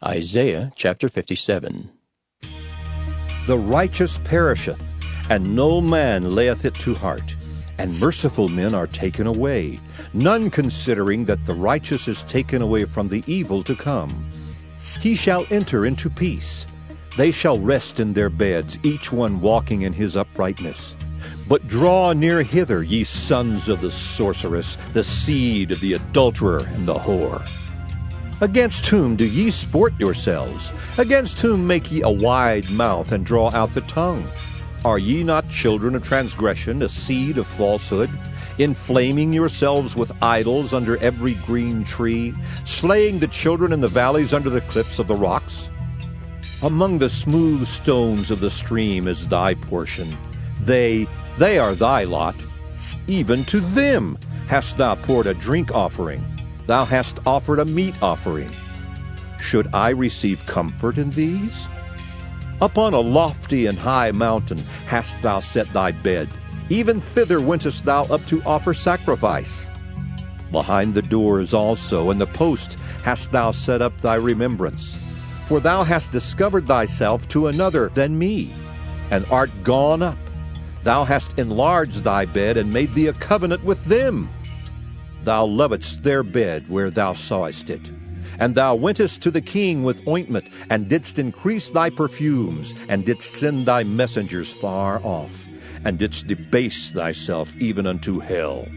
Isaiah chapter 57. The righteous perisheth, and no man layeth it to heart, and merciful men are taken away, none considering that the righteous is taken away from the evil to come. He shall enter into peace. They shall rest in their beds, each one walking in his uprightness. But draw near hither, ye sons of the sorceress, the seed of the adulterer and the whore. Against whom do ye sport yourselves? Against whom make ye a wide mouth and draw out the tongue? Are ye not children of transgression, a seed of falsehood, inflaming yourselves with idols under every green tree, slaying the children in the valleys under the cliffs of the rocks? Among the smooth stones of the stream is thy portion. They are thy lot. Even to them hast thou poured a drink offering. Thou hast offered a meat offering. Should I receive comfort in these? Upon a lofty and high mountain hast thou set thy bed. Even thither wentest thou up to offer sacrifice. Behind the doors also and the post hast thou set up thy remembrance. For thou hast discovered thyself to another than me, and art gone up. Thou hast enlarged thy bed and made thee a covenant with them. Thou lovedst their bed where thou sawest it. And thou wentest to the king with ointment, and didst increase thy perfumes, and didst send thy messengers far off, and didst debase thyself even unto hell.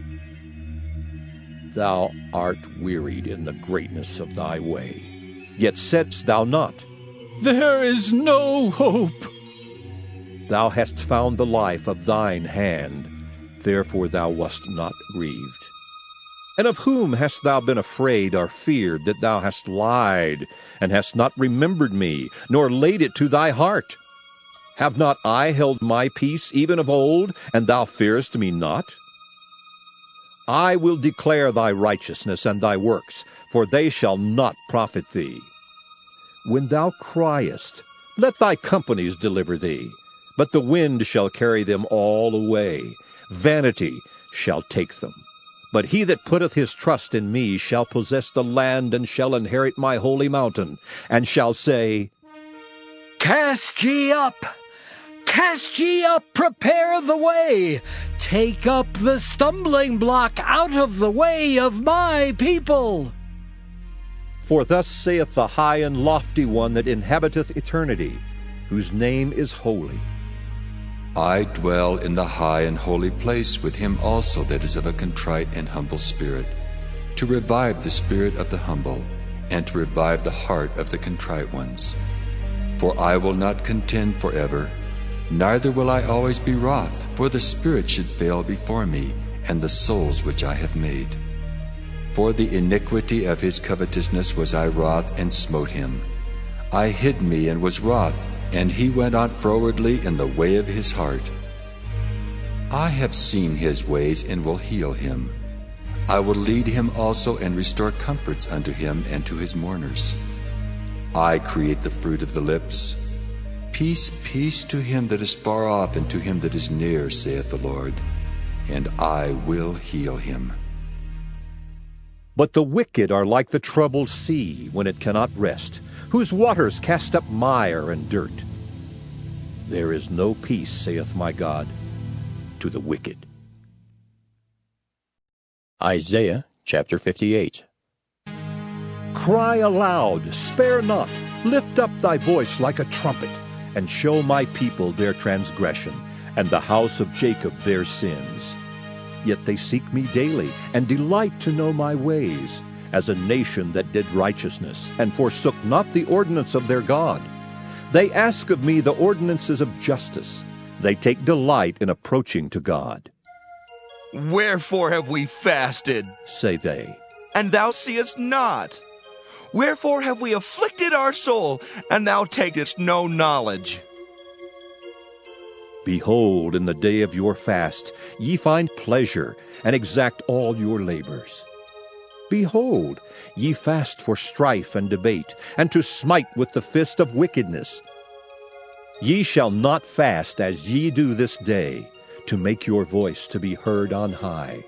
Thou art wearied in the greatness of thy way, yet saidst thou not, There is no hope. Thou hast found the life of thine hand, therefore thou wast not grieved. And of whom hast thou been afraid or feared that thou hast lied, and hast not remembered me, nor laid it to thy heart? Have not I held my peace even of old, and thou fearest me not? I will declare thy righteousness and thy works, for they shall not profit thee. When thou criest, let thy companies deliver thee, but the wind shall carry them all away. Vanity shall take them. But he that putteth his trust in me shall possess the land, and shall inherit my holy mountain, and shall say, Cast ye up, prepare the way. Take up the stumbling block out of the way of my people. For thus saith the high and lofty one that inhabiteth eternity, whose name is holy. I dwell in the high and holy place with him also that is of a contrite and humble spirit, to revive the spirit of the humble, and to revive the heart of the contrite ones. For I will not contend forever, neither will I always be wroth, for the spirit should fail before me, and the souls which I have made. For the iniquity of his covetousness was I wroth, and smote him. I hid me and was wroth, and he went on frowardly in the way of his heart. I have seen his ways, and will heal him. I will lead him also, and restore comforts unto him and to his mourners. I create the fruit of the lips. Peace, peace to him that is far off, and to him that is near, saith the Lord, and I will heal him. But the wicked are like the troubled sea when it cannot rest, whose waters cast up mire and dirt. There is no peace, saith my God, to the wicked. Isaiah chapter 58. Cry aloud, spare not, lift up thy voice like a trumpet, and show my people their transgression, and the house of Jacob their sins. Yet they seek me daily, and delight to know my ways, as a nation that did righteousness, and forsook not the ordinance of their God. They ask of me the ordinances of justice. They take delight in approaching to God. Wherefore have we fasted, say they, and thou seest not? Wherefore have we afflicted our soul, and thou takest no knowledge? Behold, in the day of your fast ye find pleasure, and exact all your labors. Behold, ye fast for strife and debate, and to smite with the fist of wickedness. Ye shall not fast as ye do this day, to make your voice to be heard on high.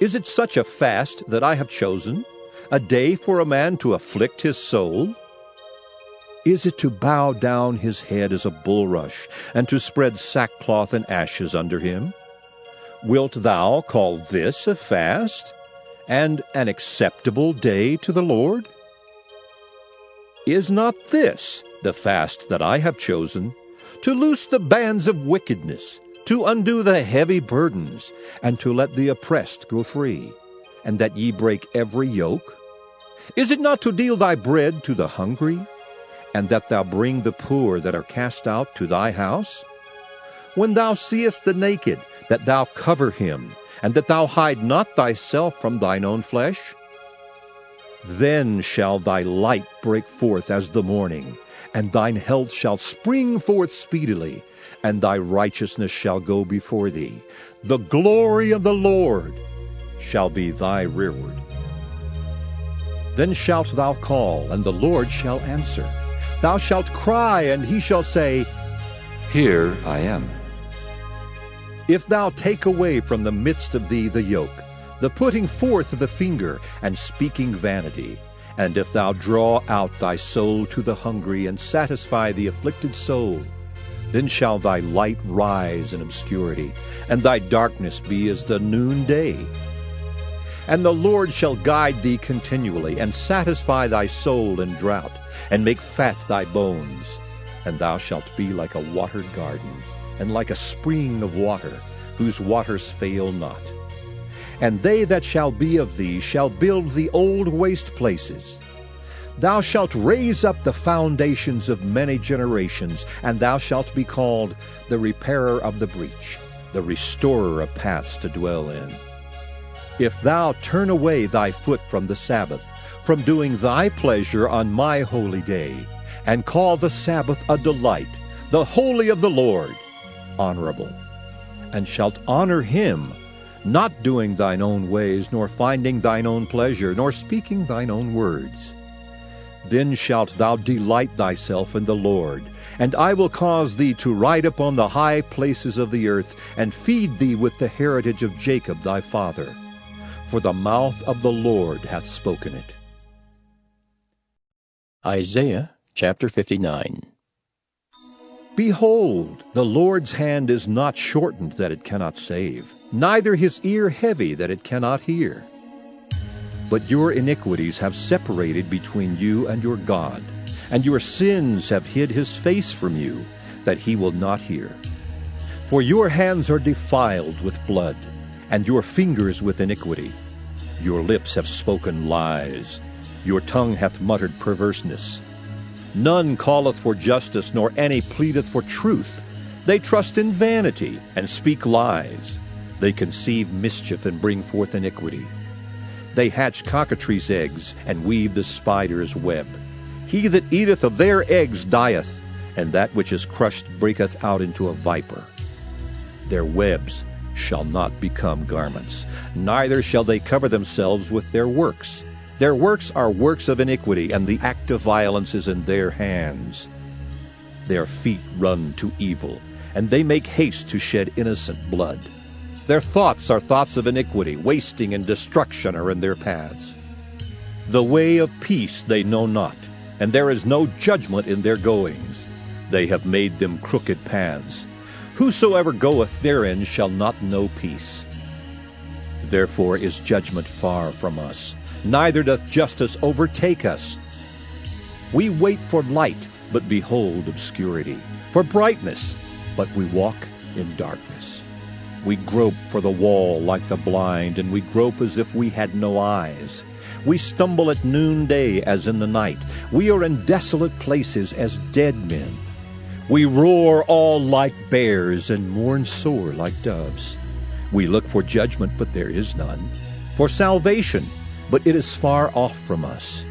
Is it such a fast that I have chosen? a day for a man to afflict his soul? Is it to bow down his head as a bulrush, and to spread sackcloth and ashes under him? Wilt thou call this a fast, and an acceptable day to the Lord? Is not this the fast that I have chosen, to loose the bands of wickedness, to undo the heavy burdens, and to let the oppressed go free, and that ye break every yoke? Is it not to deal thy bread to the hungry, and that thou bring the poor that are cast out to thy house? When thou seest the naked, that thou cover him, and that thou hide not thyself from thine own flesh? Then shall thy light break forth as the morning, and thine health shall spring forth speedily, and thy righteousness shall go before thee. The glory of the Lord shall be thy rearward. Then shalt thou call, and the Lord shall answer. Thou shalt cry, and he shall say, Here I am. If thou take away from the midst of thee the yoke, the putting forth of the finger, and speaking vanity, and if thou draw out thy soul to the hungry, and satisfy the afflicted soul, then shall thy light rise in obscurity, and thy darkness be as the noonday. And the Lord shall guide thee continually, and satisfy thy soul in drought, and make fat thy bones. And thou shalt be like a watered garden, and like a spring of water, whose waters fail not. And they that shall be of thee shall build the old waste places. Thou shalt raise up the foundations of many generations, and thou shalt be called the repairer of the breach, the restorer of paths to dwell in. If thou turn away thy foot from the Sabbath, from doing thy pleasure on my holy day, and call the Sabbath a delight, the holy of the Lord, honorable, and shalt honor him, not doing thine own ways, nor finding thine own pleasure, nor speaking thine own words, then shalt thou delight thyself in the Lord, and I will cause thee to ride upon the high places of the earth, and feed thee with the heritage of Jacob thy father. For the mouth of the Lord hath spoken it. Isaiah chapter 59. Behold, the Lord's hand is not shortened that it cannot save, neither his ear heavy that it cannot hear. But your iniquities have separated between you and your God, and your sins have hid his face from you, that he will not hear. For your hands are defiled with blood, and your fingers with iniquity. Your lips have spoken lies, your tongue hath muttered perverseness. None calleth for justice, nor any pleadeth for truth. They trust in vanity, and speak lies. They conceive mischief, and bring forth iniquity. They hatch cockatrice' eggs, and weave the spider's web. He that eateth of their eggs dieth, and that which is crushed breaketh out into a viper. Their webs shall not become garments, neither shall they cover themselves with their works. Their works are works of iniquity, and the act of violence is in their hands. Their feet run to evil, and they make haste to shed innocent blood. Their thoughts are thoughts of iniquity, wasting and destruction are in their paths. The way of peace they know not, and there is no judgment in their goings. They have made them crooked paths. Whosoever goeth therein shall not know peace. Therefore is judgment far from us, neither doth justice overtake us. We wait for light, but behold obscurity, for brightness, but we walk in darkness. We grope for the wall like the blind, and we grope as if we had no eyes. We stumble at noonday as in the night. We are in desolate places as dead men. We roar all like bears, and mourn sore like doves. We look for judgment, but there is none, for salvation, but it is far off from us.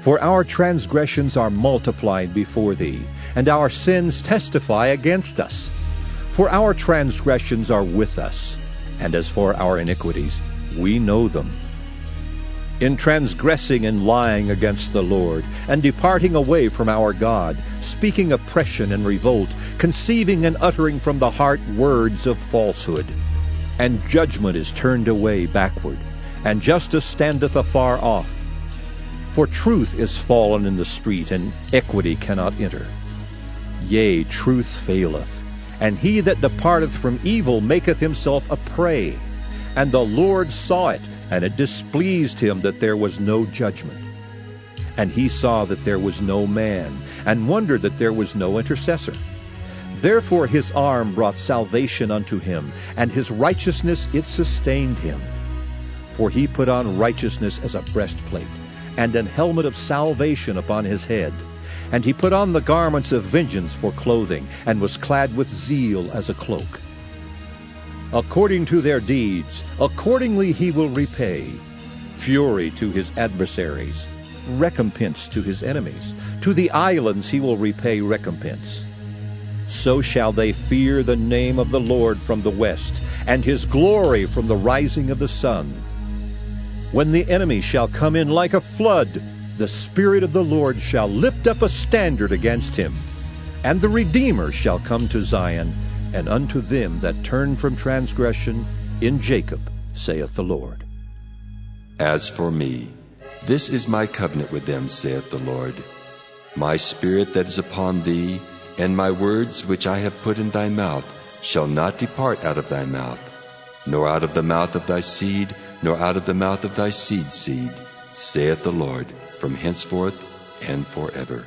For our transgressions are multiplied before thee, and our sins testify against us. For our transgressions are with us, and as for our iniquities, we know them. In transgressing and lying against the Lord, and departing away from our God, speaking oppression and revolt, conceiving and uttering from the heart words of falsehood. And judgment is turned away backward, and justice standeth afar off. For truth is fallen in the street, and equity cannot enter. Yea, truth faileth, and he that departeth from evil maketh himself a prey. And the Lord saw it, and it displeased him that there was no judgment. And he saw that there was no man, and wondered that there was no intercessor. Therefore his arm brought salvation unto him, and his righteousness it sustained him. For he put on righteousness as a breastplate, and an helmet of salvation upon his head. And he put on the garments of vengeance for clothing, and was clad with zeal as a cloak. According to their deeds, accordingly he will repay. Fury to his adversaries, recompense to his enemies. To the islands he will repay recompense. So shall they fear the name of the Lord from the west, and his glory from the rising of the sun. When the enemy shall come in like a flood, the Spirit of the Lord shall lift up a standard against him. And the Redeemer shall come to Zion, and unto them that turn from transgression in Jacob, saith the Lord. As for me, this is my covenant with them, saith the Lord. My spirit that is upon thee, and my words which I have put in thy mouth, shall not depart out of thy mouth, nor out of the mouth of thy seed, nor out of the mouth of thy seed's seed, saith the Lord, from henceforth and forever.